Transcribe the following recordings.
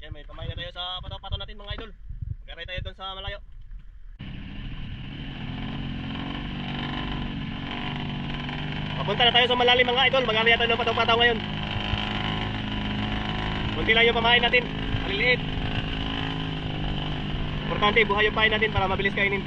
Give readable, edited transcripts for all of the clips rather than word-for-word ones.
Yan, may kamay na tayo sa pato-pato natin mga idol. Magkaray tayo doon sa malayo. Papunta na tayo sa malalim mga idol. Magkaray tayo ng pato-pato ngayon. Kunti lang yung pamain natin. Maliliit. Importante buhay yung pain natin para mabilis kainin.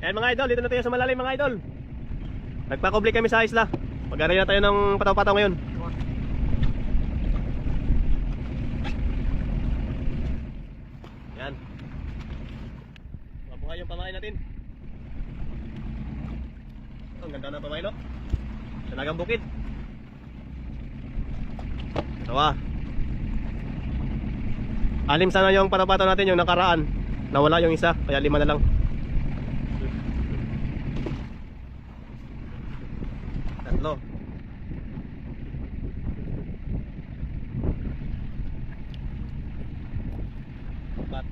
Ayan mga idol, dito na tayo sa malalim mga idol. Nagpa-public kami sa isla. Mag-aray na tayo ng pataw-pataw ngayon. Ayan. Mabuhay yung pamain natin. Ang ganda ng pamain, no? Talagang bukid. Tawa. Anim sana yung pataw-pataw natin yung nakaraan. Nawala yung isa, kaya 5 na lang. Tatlo. Apat.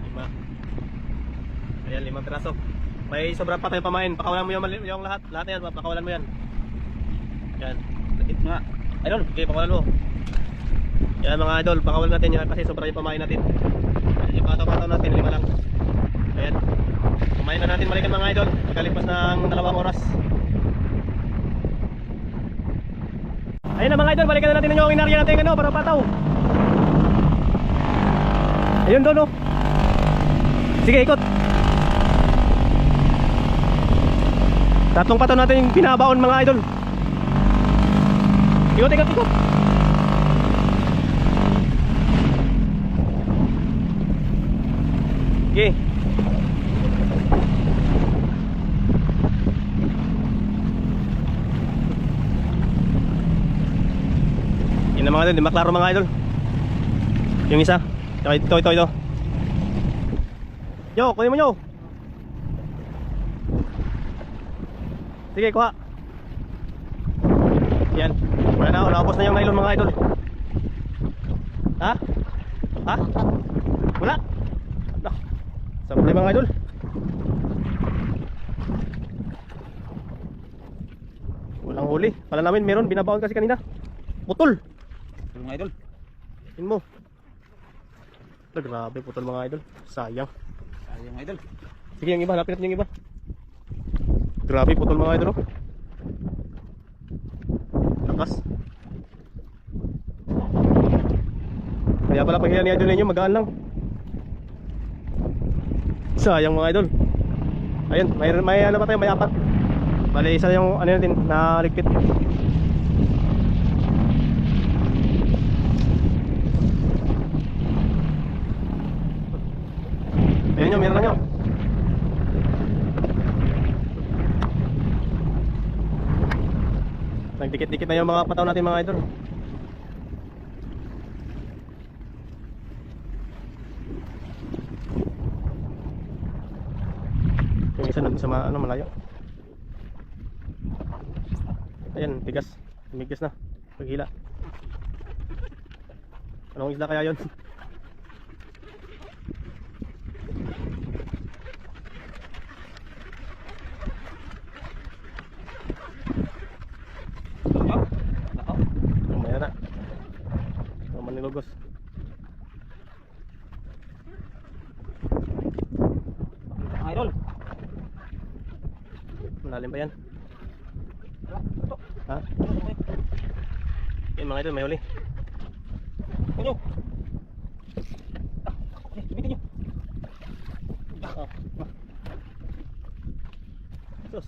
Lima. Ayan, 5 piraso. May sobra pa tayo pamain. Pakawalan mo yung lahat. Lahat yan, pakawalan mo yan. Yan. Lakit nga. Idol, okay, pakawalan mo. Yan mga idol, pakawalan natin yan kasi sobra yung pamain natin. Yung pato-pato natin, 5 lang. Ayan. Pamain na natin balikan mga idol. Pagkalipas ng 2 oras. Ayun na mga idol, balikan na natin yung inarya natin ano, para pataw. Ayun doon, no. Sige, ikot. Tatlong pato natin yung binabaon mga idol. Ikot, ikot, ikot. Okay. Yun na mga idol, di maklaro mga idol. Yung isa. Ito. Yo, kunin mo nyo. Sige, kuha. Yan. Wala na, naubos na yung nylon mga idol. Ha? Ha? Wala? Nah, sampai mga idol. Walang huli. Pala namin meron, binabaon kasi kanina. Putol. Putol mga idol. Tingin mo. Grabe, putol mga idol. Sayang. Sayang idol. Sige, yung iba, hanapin natin yung iba. Grabe, putol mga idol. Lakas. Kaya pala pag ni idol ninyo, magaan lang. Sayang mga idol. Ayun, may ano pa tayo, may 4. Bali isa yung ano natin, naligpit. Ayun nyo, meron na nyo. Nagdikit-dikit na yung mga pataw natin mga idol. Yung isa nandun sa malayo. Ayan, tigas. Tumigas na. Paghila. Anong isda kaya yun? Mamaya na. Naman nilugos. Idol. Malalim pa yan. Ha? Yan mga idol, may huli. Ano? Bibitin nyo. Sus.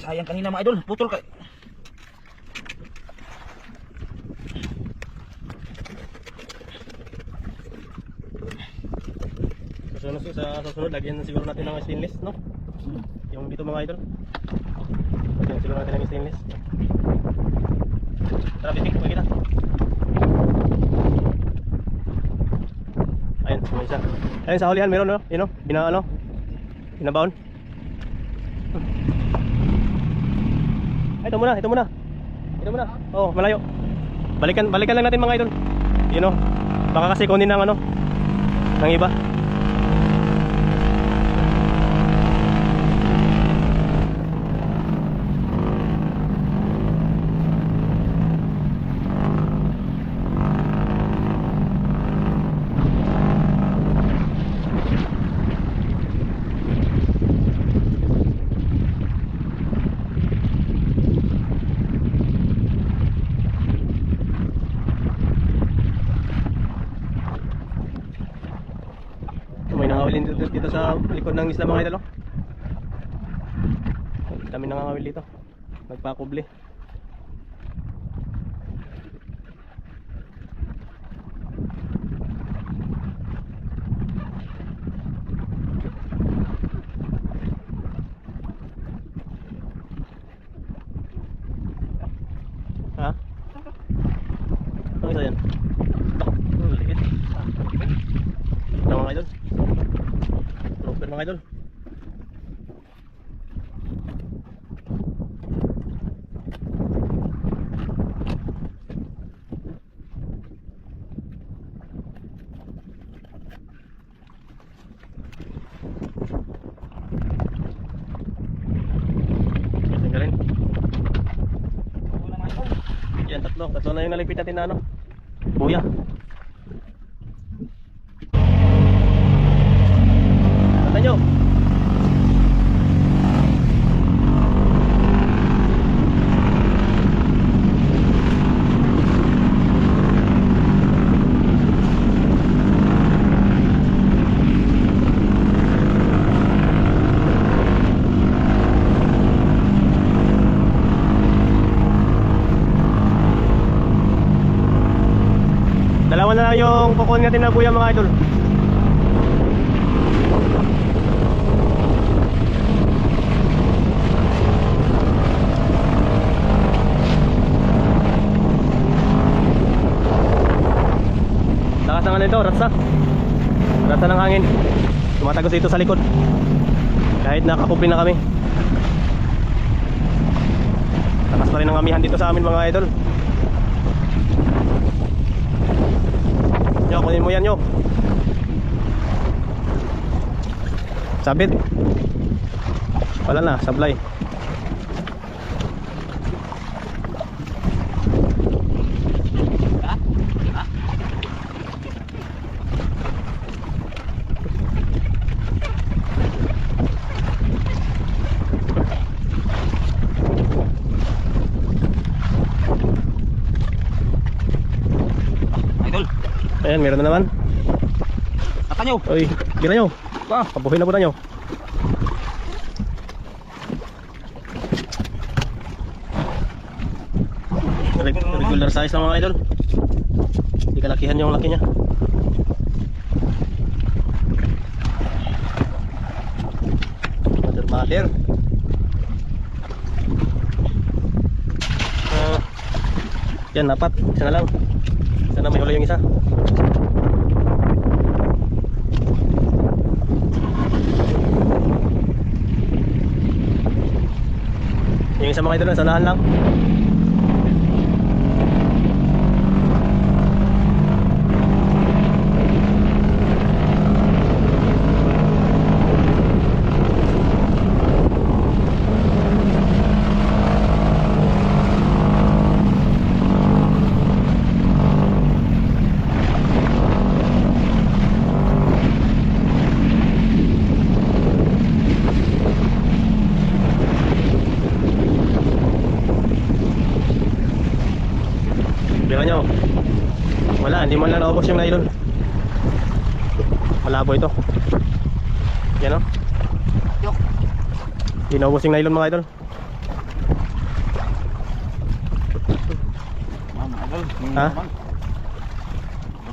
Sayang kanina mga idol, putol ka. Susunod, lagyan siguro natin ng stainless, no? Yung dito mga idol. Lagyan siguro natin ng stainless. Tara, bitik, magkita. Ayun, may isa. Ayun, sa hulihan, meron, no? Yun, no? Binabaon. Ay, ito muna, ito muna. Ito muna. Oo, malayo. Balikan lang natin mga idol. Yun, no? Baka kasi kunin ng ano, ng iba. May nangawil dito sa likod ng isla mga idol. Kami nangangawil dito. Nagpakubli. Ha? Ano isa yan? Liit. Ito mga idol. Loper mga idol. Tinggalin. Yan, tatlo na yung nalipit natin na ano, buya. Tanda nyo. Dalawa na lang yung kukunin natin na buya mga idol. Lakas ng ano ito, ratsa. Ratsa ng hangin. Tumatagos dito sa likod. Kahit nakakupli na kami. Lakas pa rin ang amihan dito sa amin mga idol. Yo, kunin mo yan yo. Sabit. Wala na, sablay. Idol. Ayan, meron na naman. Kata nyo. Uy, gira nyo. Pabuhin na po na nyo. Regular size lang mga idol. Hindi kalakihan yung laki niya. Mother. Yan, apat. Isa na lang. Sana may huli yung isa. Yung isa mga idol na sanahan lang. Bilang nyo. Wala, hindi mo lang naubos yung nylon. Malabo ito. Yan o. Yok. Hindi naubos yung nylon mga idol. Mga idol. Ha?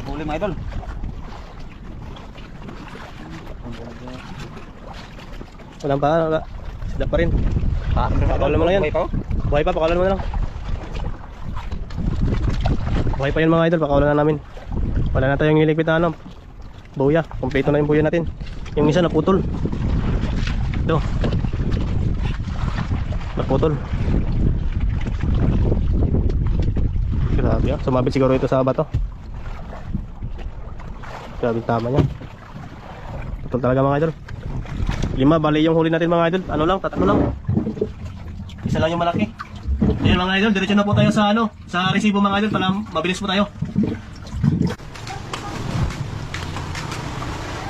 Huli mga idol. Walang pa, wala. Sila pa rin. Pakawalan mo lang yan. Buhay pa, oh. Buhay pa, pakawalan mo na lang. Buhay pa yun mga idol, pakawalan na namin. Wala na tayong iligpit na ano. Buya, kompleto na yung buya natin. Yung isa naputol. Ito. Naputol. Grabe ah, sumabit siguro ito sa bato. Grabe tama niya. Putol talaga mga idol. 5, bali yung huli natin mga idol. Ano lang, 3 lang. Isa lang yung malaki. Ayan mga idol, diretso na po tayo sa ano, sa resibo mga idol para mabilis po tayo.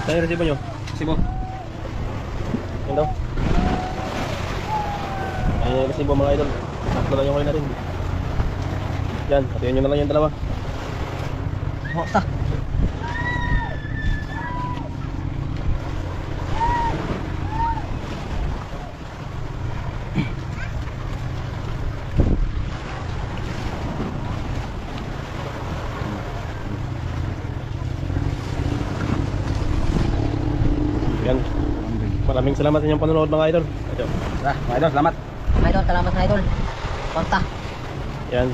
Saan yung resibo nyo? Resibo. Yan daw. Ayan yung resibo mga idol. 3 lang yung huli natin. Yan, patuyin nyo na lang yung dalawa. Bota. Yan. Maraming salamat sa inyong panonood mga idol. Ito. Mga idol, salamat. Idol, salamat na idol. Konta. Yan.